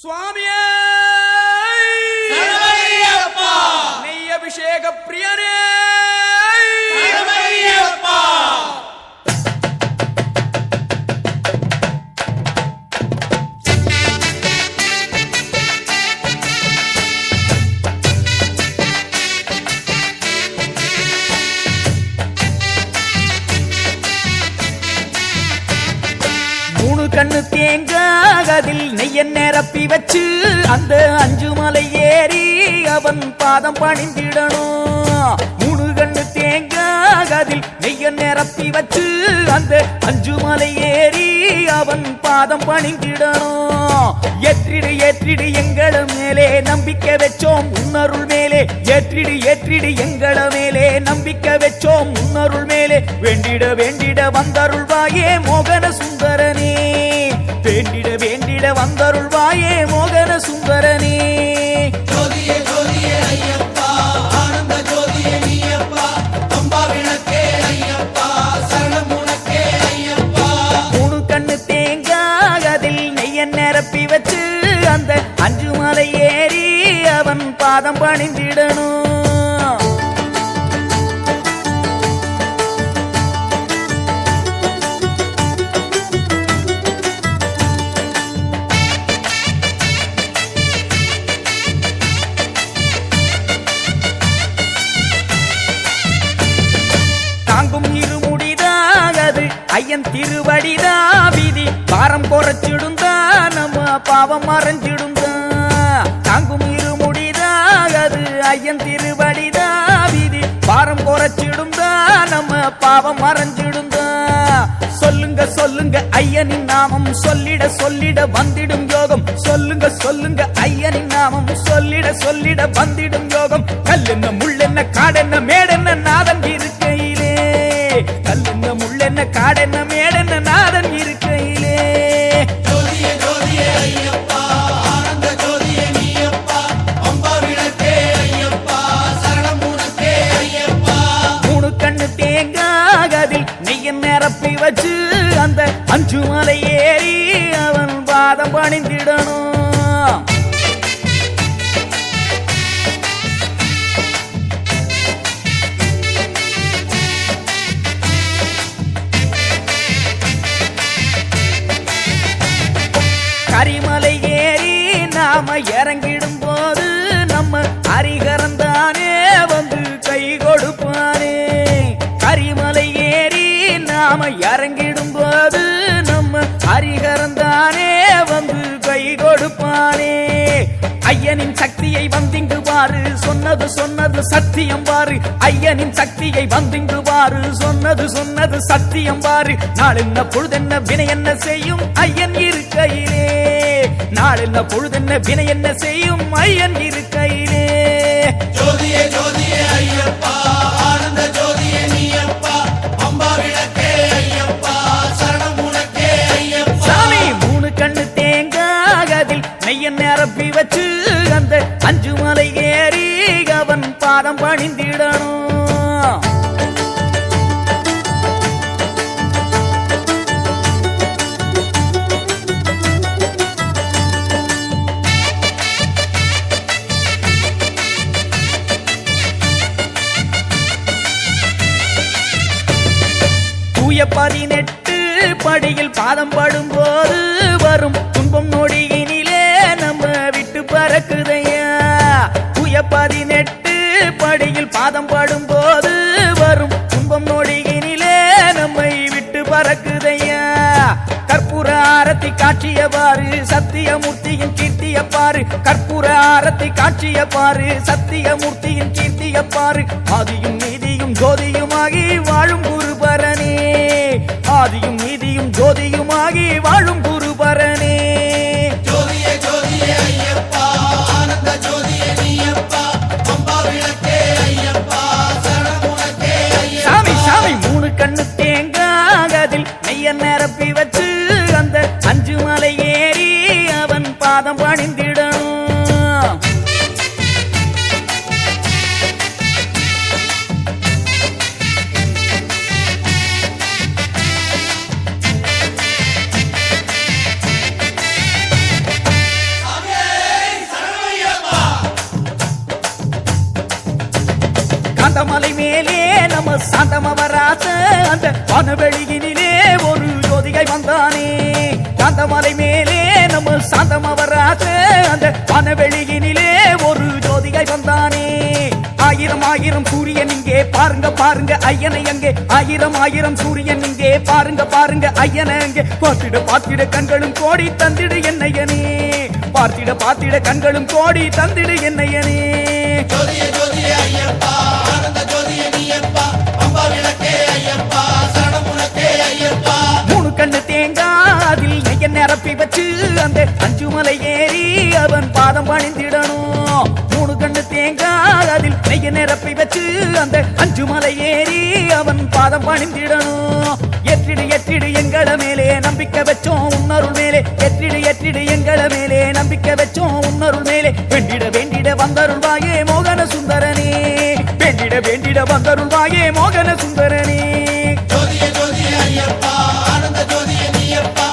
சுவாமியே நெய் அபிஷேக பிரியனே கண்ணு தேங்காதில் நெய்ய நிரப்பி வச்சு அந்த அஞ்சு மலை ஏறி அவன் பாதம் பணிந்திடணும். மூணு கண்ணு தேங்காதில் நெய்ய நிரப்பி வச்சு அந்த அஞ்சு மலை ஏறி அவன் பாதம் பணிந்திடணும். ஏற்றிடு ஏற்றிடு எங்கள மேலே நம்பிக்கை வச்சோம் உன்னருள் மேலே, ஏற்றிடு ஏற்றிடு எங்கள மேலே நம்பிக்கை வச்சோம் உன்னருள் மேலே. வேண்டிட வேண்டிட வந்தருள்வாயே மோகன சுந்தரனே, வேண்டிட வேண்டிட வந்தருள்வாயே மோகன சுந்தரனே. ஜோதியே ஜோதியே ஐயப்பா, ஆனந்த ஜோதியே நீயப்பா, அம்பா விளக்கே ஐயப்பா, சரணம் உனக்கே ஐயப்பா. மூணு கண்ணு தேங்காதில் நெய்ய நிரப்பி வச்சு அந்த அஞ்சு மலை ஏறி அவன் பாதம் பணிந்திடணும். தாங்கும் இருமுடிதாகது ஐயன் திருவடிதா, வீதி பாரம் குறைச்சிடுந்தா நம்ம பாவம் மறைஞ்சிடுந்தா. தாங்கும் இருமுடிதாகது ஐயன் திருவடிதா, வீதி பாரம் குறைச்சிடுந்தா நம்ம பாவம் மறைஞ்சிடுந்தா. சொல்லுங்க சொல்லுங்க ஐயனின் நாமம் சொல்லிட சொல்லிட வந்திடும் யோகம், சொல்லுங்க சொல்லுங்க ஐயனின் நாமம் சொல்லிட சொல்லிட வந்திடும் யோகம். கல்லென்ன முள்ளென்ன காடென்ன மேடென்ன நாதன் இருக்கையிலே, கல்லென்ன முள்ளென்ன காடென்ன மேடென்ன நாதன் இருக்கையிலே. ஜோதியே ஜோதியே ஐயப்பா, ஆனந்த ஜோதியே நீயப்பா, அம்பா விளக்கே ஐயப்பா, சரணம் உனக்கே ஐயப்பா. மூணு கண்ணு தேங்காதில் நெய்ய நிரப்பி வச்சு அந்த அஞ்சு மலை ஏறி அவன் பாதம் பணிந்திடணும். கரிமலை ஏறி நாம இறங்கிடும் போது நம்ம ஹரிகரந்தானே வந்து கை கொடுப்பானே. கரிமலை ஏறி நாம இறங்கிடும் போது நம்ம ஹரிகரந்தானே வந்து கை கொடுப்பானே. ஐயனின் சக்தியை வந்திங்கு பாரு, சொன்னது சொன்னது சத்தியம் பாரு. ஐயனின் சக்தியை வந்திங்கு பாரு, சொன்னது சொன்னது சத்தியம் பாரு. நாளென்ன பொழுதென்ன வினை என்ன செய்யும் ஐயன் இருக்கையிலே, நாளென்ன பொழுதென்ன வினை என்ன செய்யும் ஐயன் இருக்கையிலே. ஜோதியே ஜோதியே ஐயப்பா, ஆனந்த ஜோதியே நீயப்பா, அம்பா விளக்கே ஐயப்பா, சரணம் உனக்கே ஐயப்பா. சாமி மூணு கண்ணு தேங்காதில் நெய்ய நிரப்பி வச்சு அந்த அஞ்சு மலை ஏறி அவன் பாதம் பணிந்திடணும். தூய 18 படியில் பாதம் படும்போது வரும் துன்பம் நொடியினிலே நம்ம விட்டு பறக்குதையா. தூய 18 படியில் பாதம் படும்போது வரும் துன்பம் நொடியினிலே நம்மை விட்டு பறக்குதையா. கற்பூர ஆரத்தி காட்சிய பாரு, சத்தியமூர்த்தியின் கீர்த்திய பாரு. கற்பூர ஆரத்தி காட்சிய பாரு, சத்தியமூர்த்தியின் கீர்த்திய பாரு. ஆதியும் நீதியும் ஜோதியுமாகி வாழும் குருபரனே, ஆதியும் நீதியும் ஜோதியுமாகி வாழும் குருபரனே. ஜோதியே ஜோதியே ஐயப்பா, ஆனந்த ஜோதியே நீயப்பா, அம்பா விளக்கே ஐயப்பா, சரணம் உனக்கே ஐயப்பா. சாமி சாமி மூணு கண்ணு தேங்காதில் நெய்ய நிரப்பி வச்சு அந்த அஞ்சு மலை ஏறி அவன் பாதம் பணிந்திடணும். சாந்தமலை மேலே நம்ம சாந்தமவராச அந்த வனவெளியினிலே ஒரு ஜோதிகை வந்தானே சாந்தமலை மேலே நம்ம சாந்தமவராச அந்த வனவெளியினிலே ஒரு ஜோதிகை வந்தானே ஆயிரம் ஆயிரம் சூரியன் இங்கே பாருங்க பாருங்க ஐயனை அங்கே ஆயிரம் ஆயிரம் சூரியன் இங்கே பாருங்க பாருங்க ஐயனை அங்கே பார்த்திட பார்த்திட கண்களும் கோடி தந்திடு என்னையனே பார்த்திட பார்த்திட கண்களும் கோடி தந்திடு என்னையனே ஜோதியே ஜோதியே ஐயப்பா ஆனந்த ஜோதியே நீயப்பா பம்பா விளக்கே ஐயப்பா சரணம் உனக்கே ஐயப்பா மூணு கண்ணு தேங்காய் அதில் நெய்ய நிரப்பி வச்சு அந்த அஞ்சு மலை ஏறி அவன் பாதம் பணிந்திடணும் மூணு கண்ணு தேங்காய் அதில் நெய்ய நிரப்பி வச்சு அந்த அஞ்சு மலை ஏறி அவன் பாதம் பணிந்திடணும் எற்றிடு எற்றிடு எங்கள மேலே நம்பிக்கை வச்சோம் உன்னருள் மேலே எற்றிடு எற்றிடு எங்கள மேலே நம்பிக்கை வச்சோம் உன்னருள் மேலே வேண்டிட வேண்டிட வந்தருள்வாயே மோகன சுந்தரனே வேண்டிட வேண்டிட வந்தருள்வாயே மோகன சுந்தரனே ஜோதியே ஜோதியே ஐயப்பா ஆனந்த ஜோதியே நீயப்பா